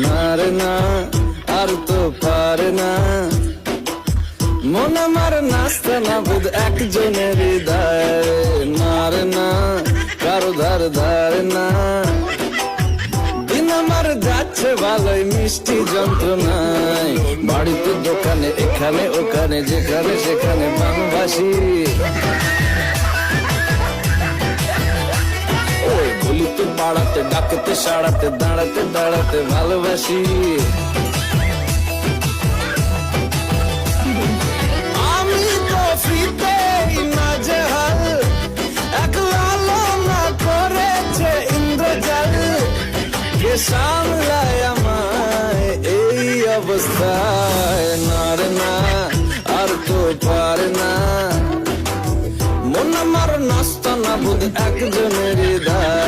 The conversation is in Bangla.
না রে না, আর তো পারে না, মন আমার নাচতে না বুধ একজনের হৃদয়। না রে না, কারো ধার ধারে না, দিন আমার যাচ্ছে ভালোই মিষ্টি যন্ত্রণায়। বাড়িতে দোকানে এখানে ওখানে যেখানে সেখানে বাংলাভাষী, গলিতে পাড়াতে ডাকতে সাড়াতে দাঁড়াতে দাঁড়াতে ভালোবাসি। আমি তো ফ্রিতে নাজেহাল, একলা না করেছে ইন্দ্রজাল, কে সামলায় আমায় এই অবস্থায়। না রে না, আর তো পারে না, মন আমার নাস্তা না বুধ একজনের হৃদয়।